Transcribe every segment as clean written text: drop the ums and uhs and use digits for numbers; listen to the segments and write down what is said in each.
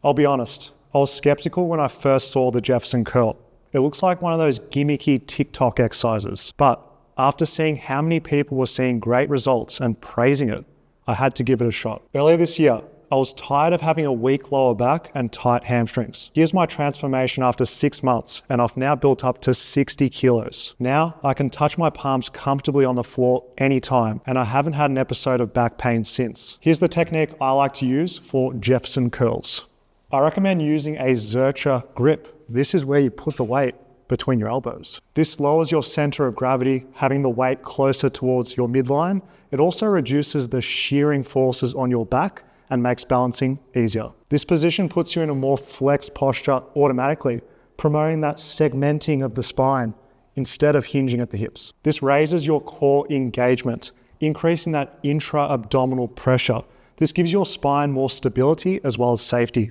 I'll be honest, I was skeptical when I first saw the Jefferson curl. It looks like one of those gimmicky TikTok exercises, but after seeing how many people were seeing great results and praising it, I had to give it a shot. Earlier this year, I was tired of having a weak lower back and tight hamstrings. Here's my transformation after 6 months, and I've now built up to 60 kilos. Now I can touch my palms comfortably on the floor anytime, and I haven't had an episode of back pain since. Here's the technique I like to use for Jefferson curls. I recommend using a Zercher grip. This is where you put the weight between your elbows. This lowers your center of gravity, having the weight closer towards your midline. It also reduces the shearing forces on your back and makes balancing easier. This position puts you in a more flexed posture automatically, promoting that segmenting of the spine instead of hinging at the hips. This raises your core engagement, increasing that intra-abdominal pressure. This gives your spine more stability as well as safety.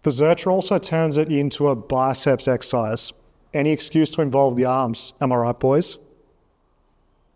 The Zercher also turns it into a biceps exercise. Any excuse to involve the arms, am I right, boys?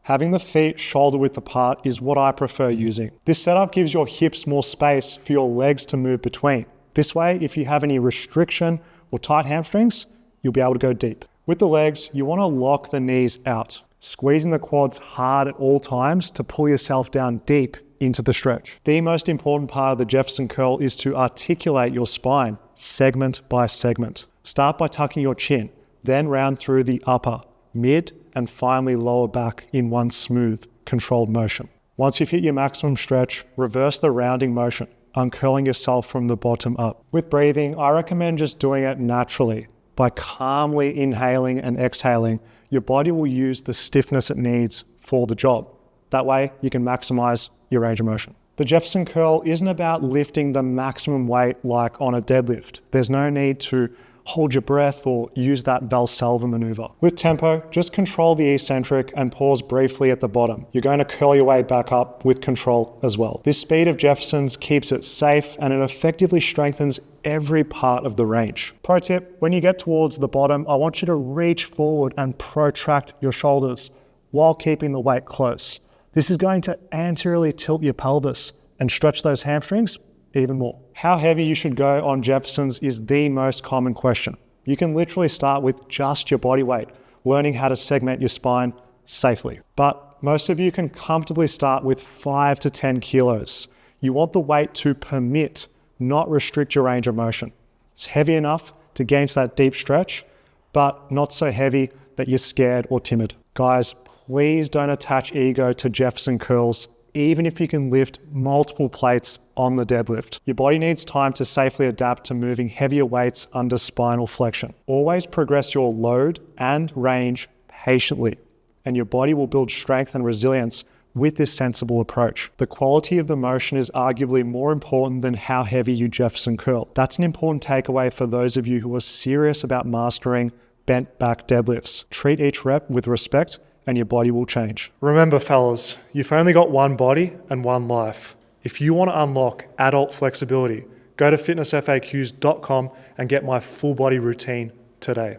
Having the feet shoulder width apart is what I prefer using. This setup gives your hips more space for your legs to move between. This way, if you have any restriction or tight hamstrings, you'll be able to go deep. With the legs, you want to lock the knees out, squeezing the quads hard at all times to pull yourself down deep into the stretch. The most important part of the Jefferson curl is to articulate your spine segment by segment. Start by tucking your chin, then round through the upper, mid, and finally lower back in one smooth, controlled motion. Once you've hit your maximum stretch, reverse the rounding motion, uncurling yourself from the bottom up. With breathing, I recommend just doing it naturally. By calmly inhaling and exhaling, your body will use the stiffness it needs for the job. That way, you can maximize your range of motion. The Jefferson curl isn't about lifting the maximum weight like on a deadlift. There's no need to hold your breath or use that Valsalva maneuver. With tempo, just control the eccentric and pause briefly at the bottom. You're going to curl your way back up with control as well. This speed of Jefferson's keeps it safe and it effectively strengthens every part of the range. Pro tip, when you get towards the bottom, I want you to reach forward and protract your shoulders while keeping the weight close. This is going to anteriorly tilt your pelvis and stretch those hamstrings even more. How heavy you should go on Jeffersons is the most common question. You can literally start with just your body weight, learning how to segment your spine safely. But most of you can comfortably start with 5 to 10 kilos. You want the weight to permit, not restrict your range of motion. It's heavy enough to get into that deep stretch, but not so heavy that you're scared or timid. Guys, please don't attach ego to Jefferson curls, even if you can lift multiple plates on the deadlift. Your body needs time to safely adapt to moving heavier weights under spinal flexion. Always progress your load and range patiently, and your body will build strength and resilience with this sensible approach. The quality of the motion is arguably more important than how heavy you Jefferson curl. That's an important takeaway for those of you who are serious about mastering bent back deadlifts. Treat each rep with respect and your body will change. Remember fellas, you've only got one body and one life. If you want to unlock adult flexibility, go to fitnessfaqs.com and get my full body routine today.